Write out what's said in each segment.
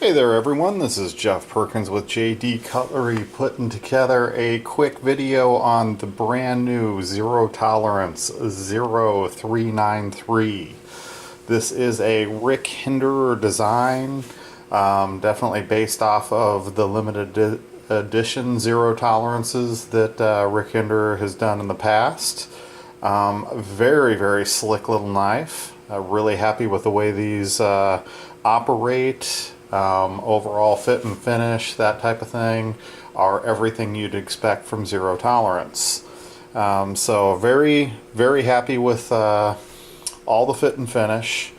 Hey there everyone, this is Jeff Perkins with JD Cutlery putting together a quick video on the brand new Zero Tolerance ZT0393. This is a Rick Hinderer design, definitely based off of the limited edition Zero Tolerances that Rick Hinderer has done in the past. Very slick little knife. Really happy with the way these operate. Overall fit and finish, that type of thing, are everything you'd expect from Zero Tolerance. So very happy with all the fit and finish.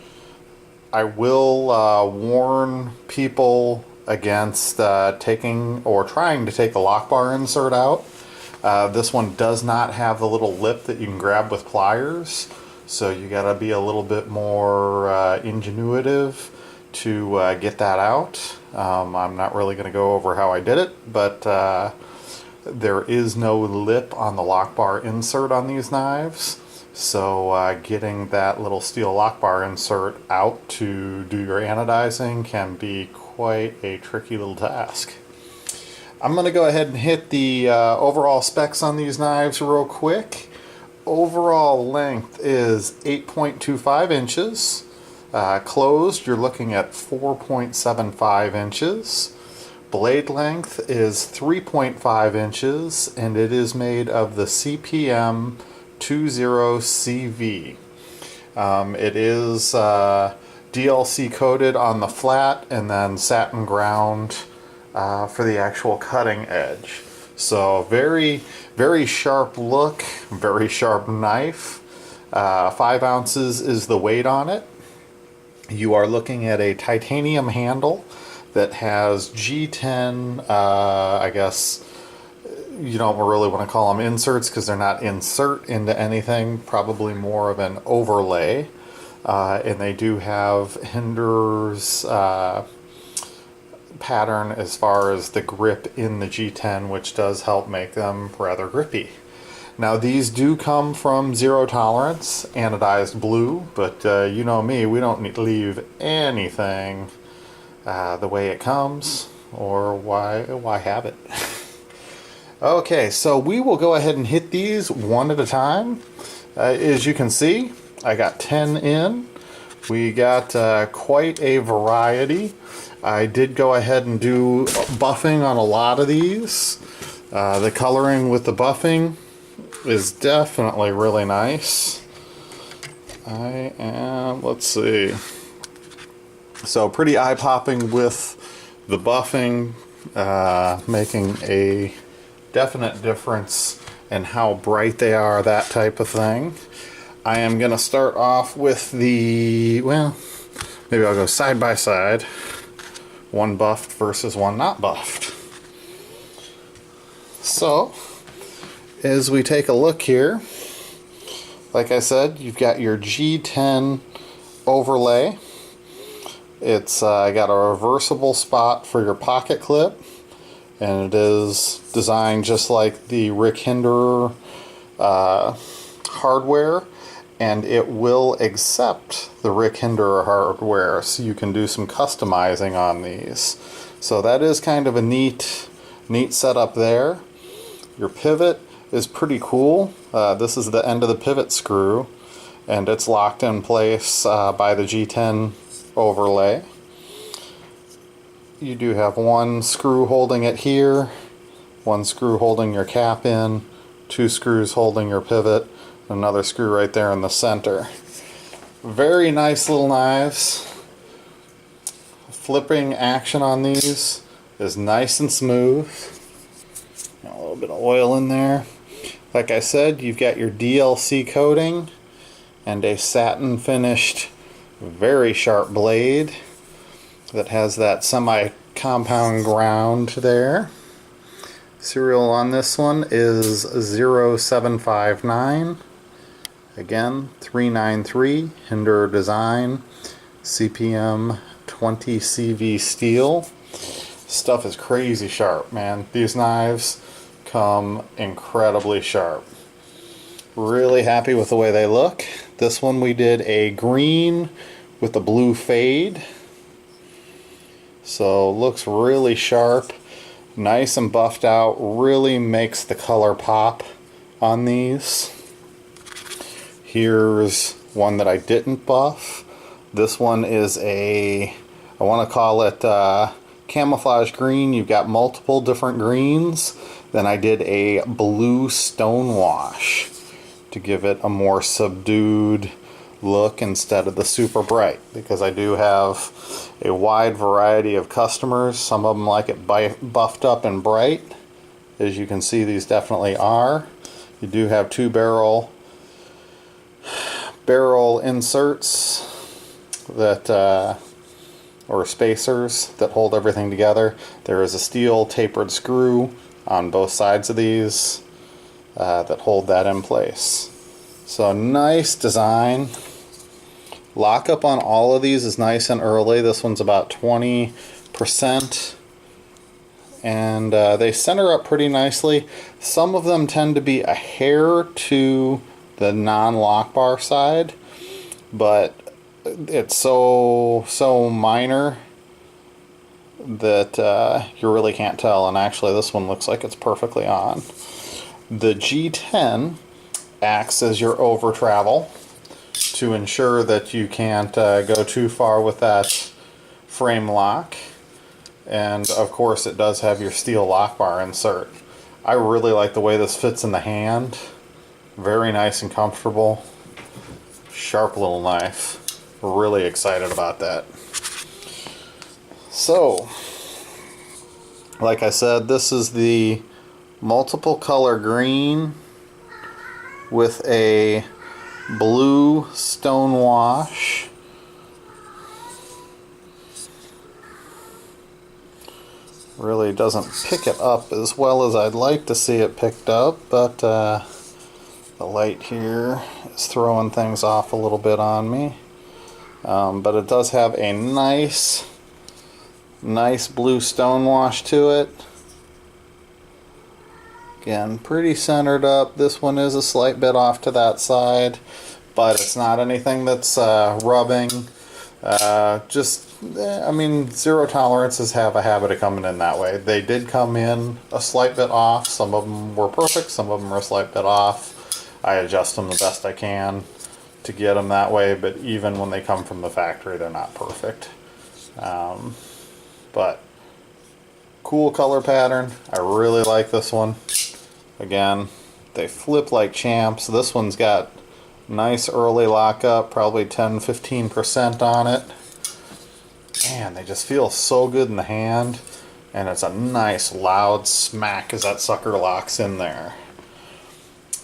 I will warn people against taking or trying to take the lock bar insert out. This one does not have the little lip that you can grab with pliers, so you gotta be a little bit more ingenuitive to get that out. I'm not really going to go over how I did it, but there is no lip on the lock bar insert on these knives, so getting that little steel lock bar insert out to do your anodizing can be quite a tricky little task. I'm going to go ahead and hit the overall specs on these knives real quick. Overall length is 8.25 inches. Closed, you're looking at 4.75 inches. Blade length is 3.5 inches, and it is made of the CPM 20CV. It is DLC coated on the flat and then satin ground for the actual cutting edge. So very sharp look, very sharp knife. 5 ounces is the weight on it. You are looking at a titanium handle that has G10, I guess you don't really want to call them inserts because they're not insert into anything, probably more of an overlay. And they do have Hinderer's pattern as far as the grip in the G10, which does help make them rather grippy. Now these do come from Zero Tolerance, anodized blue, but you know me, we don't need to leave anything the way it comes, or why have it? Okay, so we will go ahead and hit these one at a time. As you can see, I got 10 in. We got quite a variety. I did go ahead and do buffing on a lot of these. The coloring with the buffing is definitely really nice. Let's see. So pretty eye-popping with the buffing, making a definite difference in how bright they are, that type of thing. I am going to start off with well, maybe I'll go side by side. One buffed versus one not buffed. So, as we take a look here, like I said, you've got your G10 overlay. It's got a reversible spot for your pocket clip, and it is designed just like the Rick Hinderer hardware, and it will accept the Rick Hinderer hardware, so you can do some customizing on these. So that is kind of a neat setup there. Your pivot is pretty cool. This is the end of the pivot screw, and it's locked in place by the G10 overlay. You do have one screw holding it here, one screw holding your cap in, 2 screws holding your pivot, another screw right there in the center. Very nice little knives. Flipping action on these is nice and smooth. Got a little bit of oil in there. Like I said, you've got your DLC coating and a satin finished, very sharp blade that has that semi-compound ground there. Serial on this one is 0759. Again, 393, Hinderer design, CPM 20CV steel. Stuff is crazy sharp, man. These knives come incredibly sharp. Really happy with the way they look. This one we did a green with a blue fade. So looks really sharp, nice and buffed out, really makes the color pop on these. Here's one that I didn't buff. This one is I want to call it camouflage green. You've got multiple different greens. Then I did a blue stone wash to give it a more subdued look instead of the super bright, because I do have a wide variety of customers. Some of them like it buffed up and bright. As you can see, these definitely are. You do have two barrel inserts that or spacers that hold everything together. There is a steel tapered screw on both sides of these that hold that in place. So nice design. Lockup on all of these is nice and early. This one's about 20%, and they center up pretty nicely. Some of them tend to be a hair to the non-lock bar side, but it's so minor that you really can't tell. And actually this one looks like it's perfectly on. The G10 acts as your over travel to ensure that you can't go too far with that frame lock. And of course it does have your steel lock bar insert. I really like the way this fits in the hand. Very nice and comfortable. Sharp little knife. Really excited about that. So, like I said, this is the multiple color green with a blue stone wash. Really doesn't pick it up as well as I'd like to see it picked up, but the light here is throwing things off a little bit on me. But it does have a nice blue stone wash to it. Again, pretty centered up. This one is a slight bit off to that side, but it's not anything that's rubbing. I mean, zero tolerances have a habit of coming in that way. They did come in a slight bit off. Some of them were perfect, some of them were a slight bit off. I adjust them the best I can to get them that way, but even when they come from the factory, they're not perfect. But cool color pattern. I really like this one. Again, they flip like champs. This one's got nice early lockup, probably 10-15% on it. Man, they just feel so good in the hand, and it's a nice loud smack as that sucker locks in there.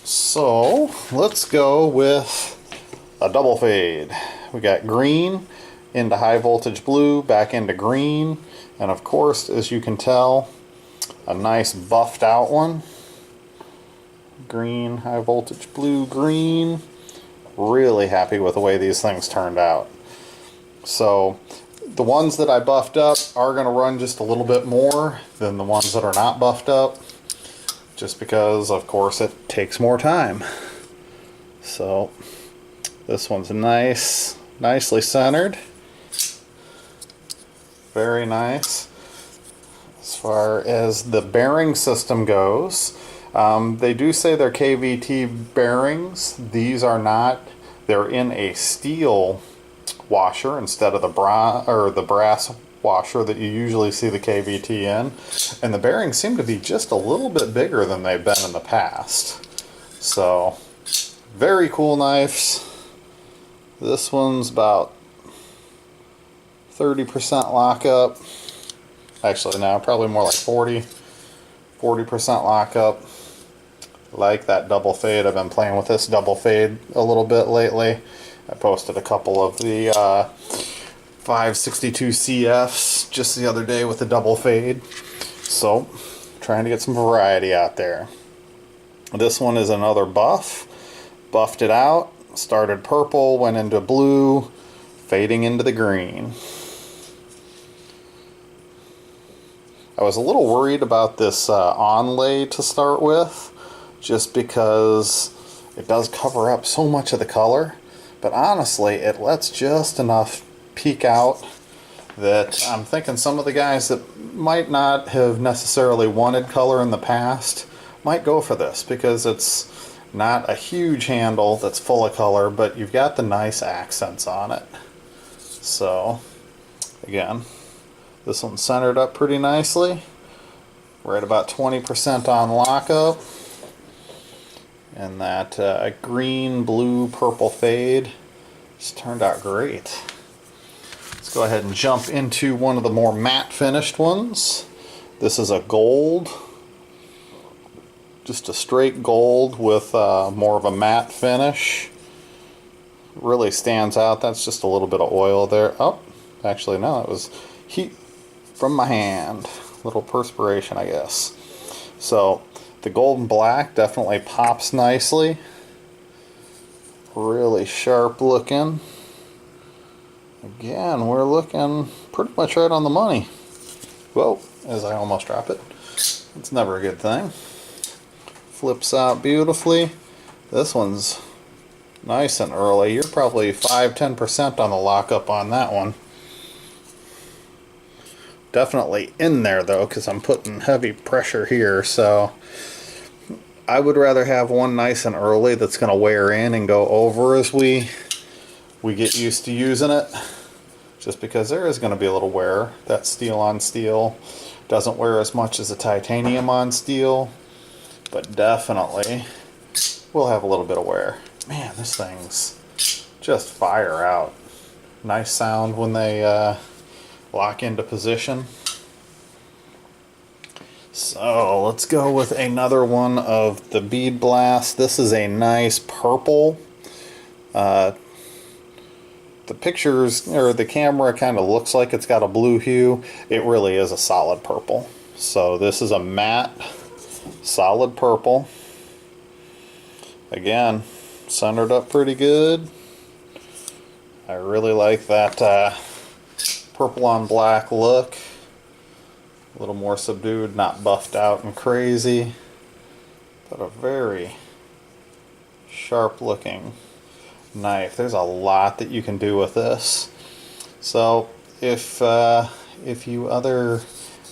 So let's go with a double fade. We got green into high voltage blue, back into green, and of course, as you can tell, a nice buffed out one. Green, high voltage blue, green. Really happy with the way these things turned out. So the ones that I buffed up are going to run just a little bit more than the ones that are not buffed up, just because of course it takes more time. So this one's nicely centered. Very nice. As far as the bearing system goes, they do say they're KVT bearings. These are not. They're in a steel washer instead of the brass washer that you usually see the KVT in. And the bearings seem to be just a little bit bigger than they've been in the past. So, very cool knives. This one's about 30% lockup. Actually, no, probably more like 40% lockup. Like that double fade. I've been playing with this double fade a little bit lately. I posted a couple of the 562 CFs just the other day with the double fade. So, trying to get some variety out there. This one is another buff. Buffed it out. Started purple, went into blue, fading into the green. I was a little worried about this onlay to start with, just because it does cover up so much of the color, but honestly it lets just enough peek out that I'm thinking some of the guys that might not have necessarily wanted color in the past might go for this, because it's not a huge handle that's full of color, but you've got the nice accents on it. So again, this one's centered up pretty nicely. We're at about 20% on lockup. And that green, blue, purple fade just turned out great. Let's go ahead and jump into one of the more matte finished ones. This is a gold. Just a straight gold with more of a matte finish. Really stands out. That's just a little bit of oil there. Oh, actually no, it was heat from my hand. A little perspiration, I guess. So the gold and black definitely pops nicely. Really sharp looking. Again, we're looking pretty much right on the money. Whoa, as I almost drop it. It's never a good thing. Flips out beautifully. This one's nice and early. You're probably 5–10% on the lockup on that one. Definitely in there though, because I'm putting heavy pressure here, so I would rather have one nice and early that's going to wear in and go over as we get used to using it, just because there is going to be a little wear. That steel on steel doesn't wear as much as a titanium on steel, but definitely will have a little bit of wear. Man, this thing's just fire out. Nice sound when they lock into position. So let's go with another one of the bead blast. This is a nice purple. The pictures, or the camera, kind of looks like it's got a blue hue. It really is a solid purple. So this is a matte solid purple. Again, centered up pretty good. I really like that purple on black look. A little more subdued, not buffed out and crazy, but a very sharp looking knife. There's a lot that you can do with this. So if you other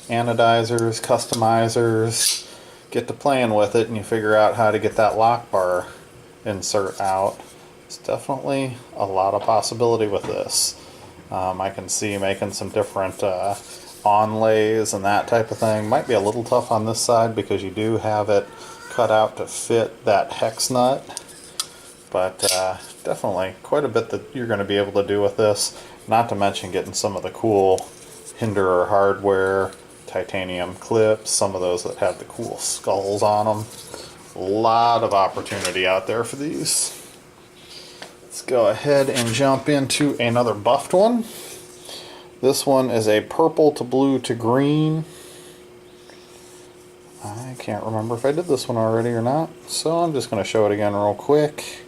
anodizers, customizers get to playing with it and you figure out how to get that lock bar insert out, it's definitely a lot of possibility with this. I can see making some different onlays and that type of thing. Might be a little tough on this side because you do have it cut out to fit that hex nut, but definitely quite a bit that you're going to be able to do with this, not to mention getting some of the cool Hinderer hardware, titanium clips, some of those that have the cool skulls on them. A lot of opportunity out there for these. Let's go ahead and jump into another buffed one. This one is a purple to blue to green. I can't remember if I did this one already or not, so I'm just going to show it again real quick.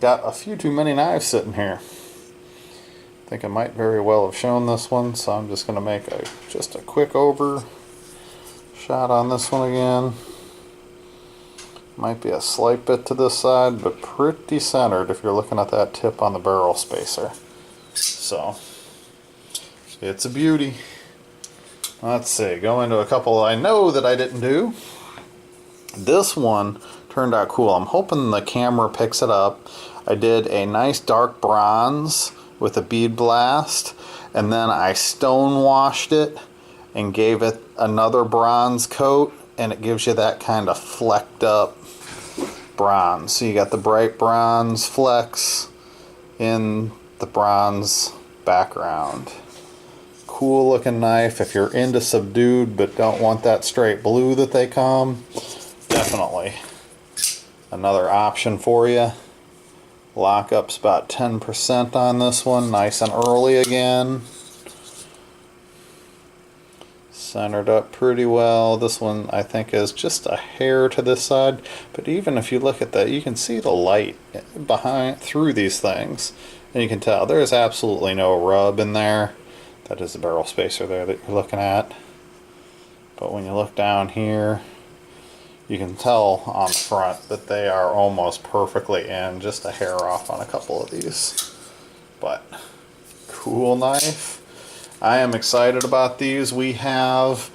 Got a few too many knives sitting here. I think I might very well have shown this one, so I'm just going to make just a quick over shot on this one again. Might be a slight bit to this side, but pretty centered if you're looking at that tip on the barrel spacer. So it's a beauty. Let's see, go into a couple I know that I didn't do. This one turned out cool. I'm hoping the camera picks it up. I did a nice dark bronze with a bead blast, and then I stone washed it and gave it another bronze coat, and it gives you that kind of flecked up bronze. So you got the bright bronze flecks in the bronze background. Cool looking knife. If you're into subdued but don't want that straight blue that they come, definitely another option for you. Lockup's about 10% on this one, nice and early again. Centered up pretty well. This one I think is just a hair to this side, but even if you look at that, you can see the light through these things, and you can tell there's absolutely no rub in there. That is the barrel spacer there that you're looking at. But when you look down here, you can tell on the front that they are almost perfectly in, just a hair off on a couple of these. But cool knife. I am excited about these. We have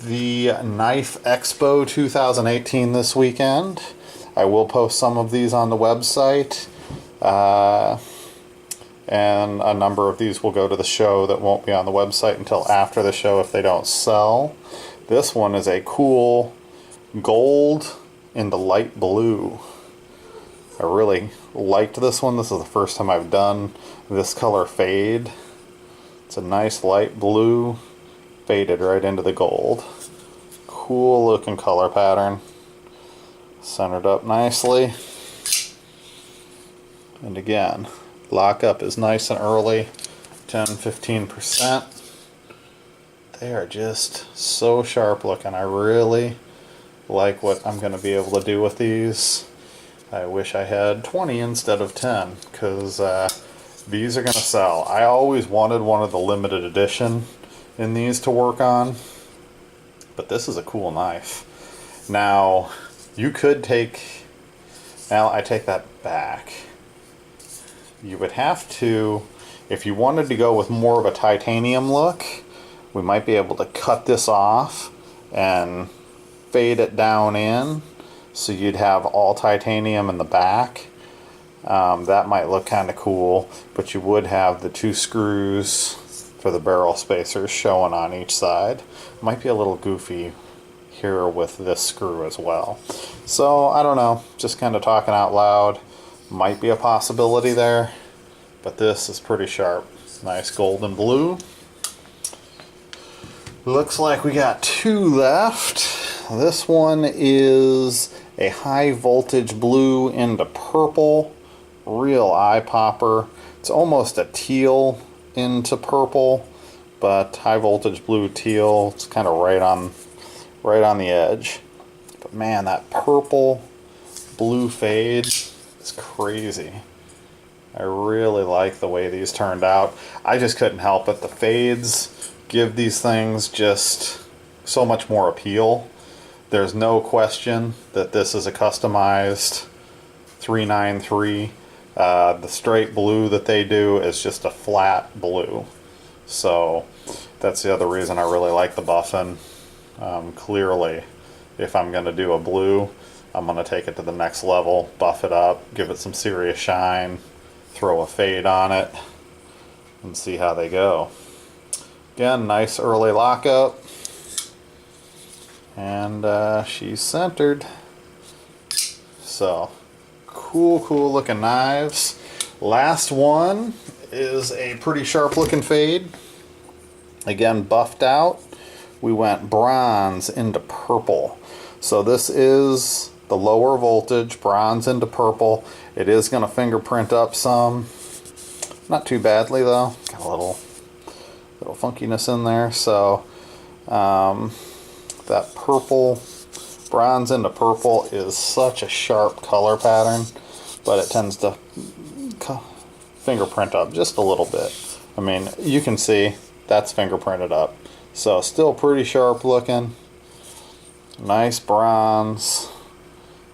the Knife Expo 2018 this weekend. I will post some of these on the website. And a number of these will go to the show that won't be on the website until after the show if they don't sell. This one is a cool gold in the light blue. I really liked this one. This is the first time I've done this color fade. It's a nice light blue faded right into the gold. Cool looking color pattern. Centered up nicely. And again, lockup is nice and early, 10-15%. They are just so sharp looking. I really like what I'm going to be able to do with these. I wish I had 20 instead of 10, because these are going to sell. I always wanted one of the limited edition in these to work on, but this is a cool knife. Now, you could take, now I take that back. You would have to, if you wanted to go with more of a titanium look, we might be able to cut this off and fade it down in, so you'd have all titanium in the back. That might look kind of cool, but you would have the two screws for the barrel spacers showing on each side. Might be a little goofy here with this screw as well. So I don't know, just kind of talking out loud. Might be a possibility there, but this is pretty sharp. Nice golden blue. Looks like we got two left. This one is a high voltage blue into purple. Real eye popper. It's almost a teal into purple, but high voltage blue teal. It's kind of right on the edge. But man, that purple blue fade is crazy. I really like the way these turned out. I just couldn't help it. The fades give these things just so much more appeal. There's no question that this is a customized 393. The straight blue that they do is just a flat blue. So that's the other reason I really like the buffing. Clearly, if I'm going to do a blue, I'm going to take it to the next level, buff it up, give it some serious shine, throw a fade on it, and see how they go. Again, nice early lockup. And she's centered. So, cool looking knives. Last one is a pretty sharp looking fade. Again, buffed out. We went bronze into purple. So this is the lower voltage, bronze into purple. It is going to fingerprint up some. Not too badly though. Got a little funkiness in there. So that purple, bronze into purple is such a sharp color pattern, but it tends to fingerprint up just a little bit. I mean, you can see that's fingerprinted up. So still pretty sharp looking. Nice bronze.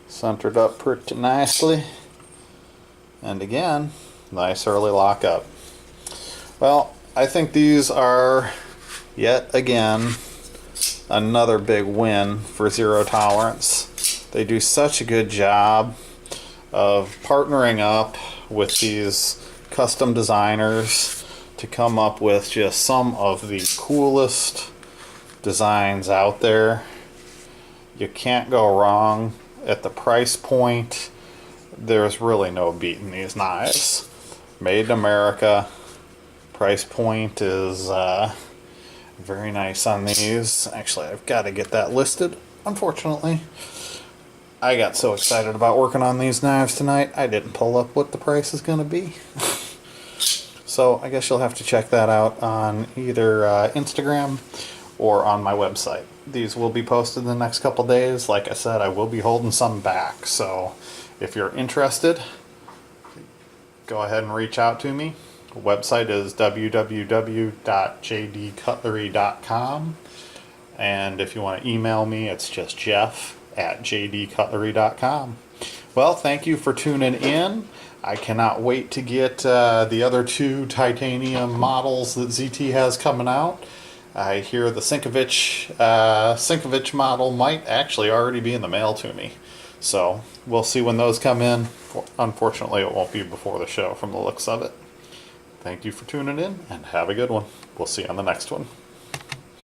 Centered up pretty nicely. And again, nice early lockup. Well, I think these are yet again another big win for Zero Tolerance. They do such a good job of partnering up with these custom designers to come up with just some of the coolest designs out there. You can't go wrong. At the price point, there's really no beating these knives. Made in America. Price point is very nice on these. Actually, I've got to get that listed, unfortunately. I got so excited about working on these knives tonight, I didn't pull up what the price is going to be. So I guess you'll have to check that out on either Instagram or on my website. These will be posted in the next couple days. Like I said, I will be holding some back. So if you're interested, go ahead and reach out to me. The website is www.jdcutlery.com. And if you want to email me, it's just jeff@jdcutlery.com. Well, thank you for tuning in. I cannot wait to get the other two titanium models that ZT has coming out. I hear the Sinkovich model might actually already be in the mail to me. So we'll see when those come in. Unfortunately, it won't be before the show from the looks of it. Thank you for tuning in and have a good one. We'll see you on the next one.